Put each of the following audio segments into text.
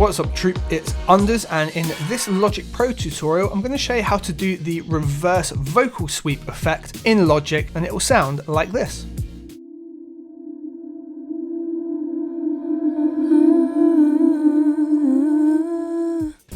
What's up troop, it's Unders, and in this Logic Pro tutorial I'm going to show you how to do the reverse vocal sweep effect in Logic, and it will sound like this.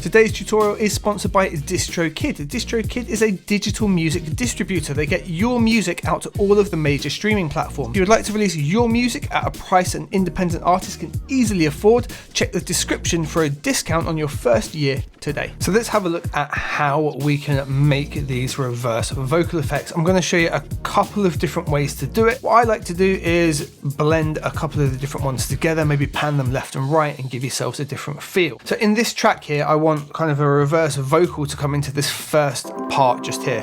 Today's tutorial is sponsored by DistroKid. DistroKid is a digital music distributor. They get your music out to all of the major streaming platforms. If you would like to release your music at a price an independent artist can easily afford, check the description for a discount on your first year today. So let's have a look at how we can make these reverse vocal effects. I'm going to show you a couple of different ways to do it. What I like to do is blend a couple of the different ones together, maybe pan them left and right and give yourselves a different feel. So in this track here, I want kind of a reverse vocal to come into this first part just here.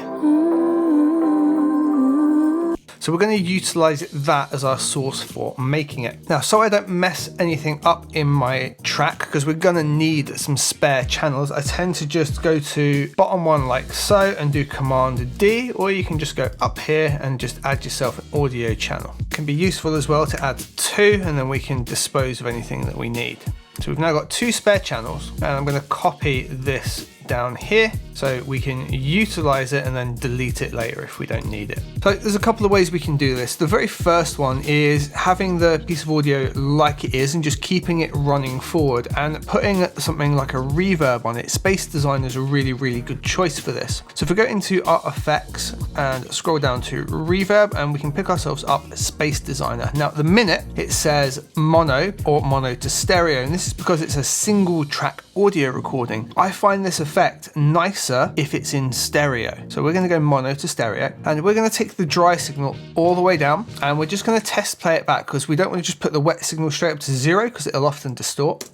So we're going to utilize that as our source for making it. Now, so I don't mess anything up in my track, because we're going to need some spare channels, I tend to just go to bottom one like so and do Command D, or you can just go up here and just add yourself an audio channel. It can be useful as well to add two, and then we can dispose of anything that we need. So we've now got two spare channels, and I'm going to copy this down here so we can utilize it and then delete it later if we don't need it. So there's a couple of ways we can do this. The very first one is having the piece of audio like it is and just keeping it running forward and putting something like a reverb on it. Space Designer is a really good choice for this. So if we go into our effects and scroll down to reverb, and we can pick ourselves up Space Designer. Now at the minute it says mono or mono to stereo, and this is because it's a single track audio recording. I find this effect nicer if it's in stereo. So we're going to go mono to stereo, and we're going to take the dry signal all the way down, and we're just going to test play it back, because we don't want to just put the wet signal straight up to 0 because it'll often distort.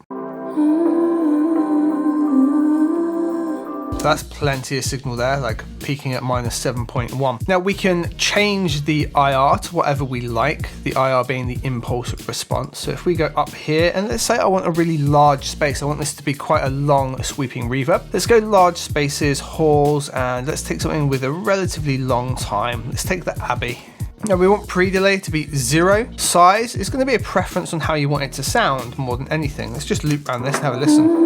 So that's plenty of signal there, like peaking at -7.1. Now we can change the IR to whatever we like, the IR being the impulse response. So if we go up here, and let's say I want a really large space, I want this to be quite a long sweeping reverb. Let's go large spaces, halls, and let's take something with a relatively long time. Let's take the Abbey. Now we want pre-delay to be 0. Size is going to be a preference on how you want it to sound more than anything. Let's just loop around this and have a listen.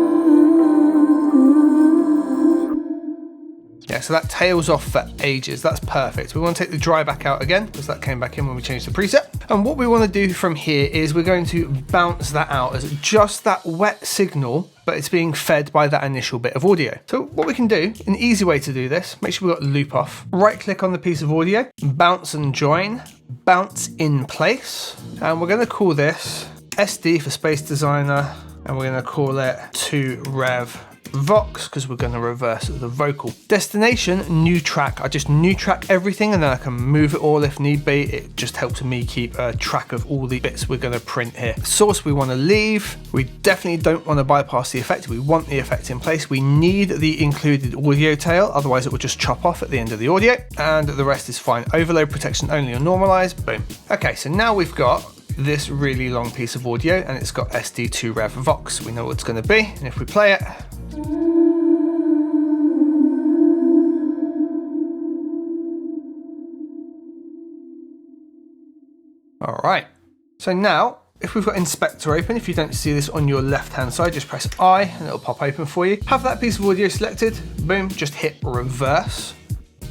Yeah, so that tails off for ages. That's perfect. We want to take the dry back out again, because that came back in when we changed the preset. And what we want to do from here is we're going to bounce that out as just that wet signal, but it's being fed by that initial bit of audio. So what we can do, an easy way to do this, make sure we've got loop off, right click on the piece of audio, bounce and join, bounce in place, and we're going to call this SD for Space Designer, and we're going to call it to Rev Vox, because we're going to reverse the vocal. Destination, new track. I just new track everything, and then I can move it all if need be. It just helps me keep a track of all the bits we're going to print here. Source we want to leave. We definitely don't want to bypass the effect. We want the effect in place. We need the included audio tail, otherwise it will just chop off at the end of the audio, and the rest is fine. Overload protection only or normalize, boom. Okay, so now we've got this really long piece of audio, and it's got SD2 Rev Vox. We know what it's going to be, and if we play it, all right. So now, if we've got Inspector open, if you don't see this on your left-hand side, just press I and it'll pop open for you. Have that piece of audio selected, boom, just hit reverse.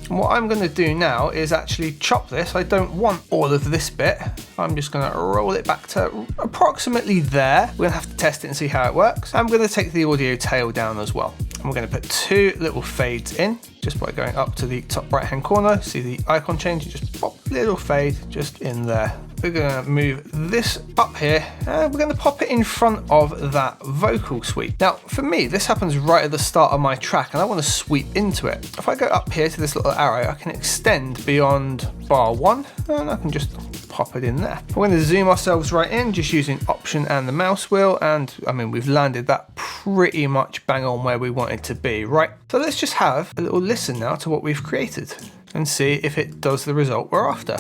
And what I'm going to do now is actually chop this. I don't want all of this bit. I'm just going to roll it back to approximately there. We're going to have to test it and see how it works. I'm going to take the audio tail down as well. And we're going to put two little fades in, just by going up to the top right-hand corner. See the icon change? Just pop a little fade just in there. We're going to move this up here, and we're going to pop it in front of that vocal sweep. Now, for me, this happens right at the start of my track, and I want to sweep into it. If I go up here to this little arrow, I can extend beyond bar 1, and I can just pop it in there. We're going to zoom ourselves right in, just using Option and the mouse wheel, and I mean, we've landed that pretty much bang on where we want it to be, right? So let's just have a little listen now to what we've created and see if it does the result we're after.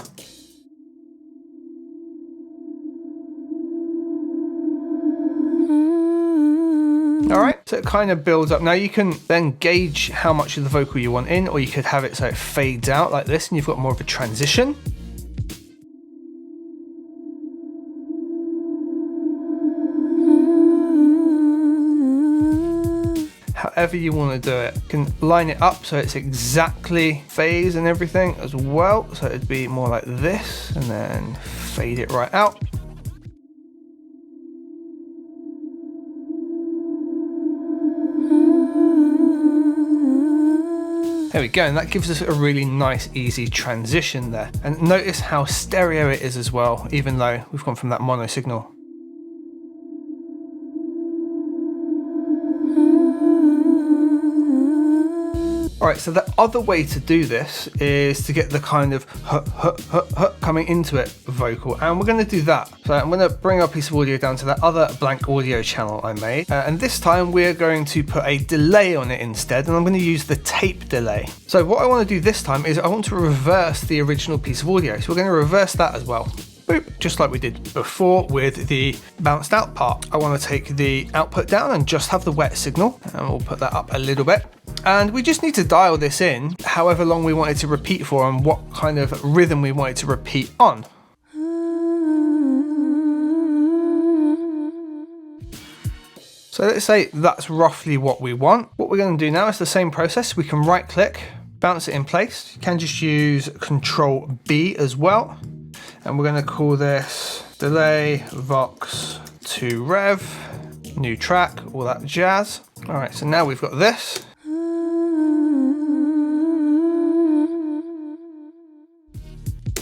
All right, so it kind of builds up. Now you can then gauge how much of the vocal you want in, or you could have it so it fades out like this and you've got more of a transition. however you want to do it. You can line it up so it's exactly phase and everything as well. So it'd be more like this, and then fade it right out. There we go, and that gives us a really nice, easy transition there. And notice how stereo it is as well, even though we've gone from that mono signal. All right, so the other way to do this is to get the kind of coming into it vocal, and we're going to do that. So I'm going to bring our piece of audio down to that other blank audio channel I made, and this time we're going to put a delay on it instead, and I'm going to use the tape delay. So what I want to do this time is I want to reverse the original piece of audio, so we're going to reverse that as well. Boop, just like we did before with the bounced out part. I want to take the output down and just have the wet signal, and we'll put that up a little bit. And we just need to dial this in however long we want it to repeat for and what kind of rhythm we want it to repeat on. So let's say that's roughly what we want. What we're going to do now is the same process. We can right click, bounce it in place. You can just use Control B as well. And we're going to call this delay vox to rev, new track, all that jazz. All right, so now we've got this.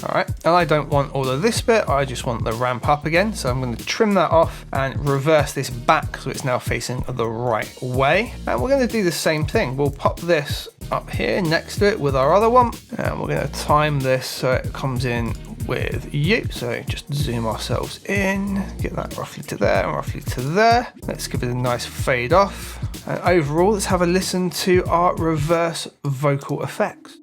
All right, and I don't want all of this bit, I just want the ramp up again. So I'm going to trim that off and reverse this back so it's now facing the right way. And we're going to do the same thing. We'll pop this up here next to it with our other one. And we're going to time this so it comes in with you. So just zoom ourselves in, get that roughly to there and roughly to there. Let's give it a nice fade off. And overall, let's have a listen to our reverse vocal effects.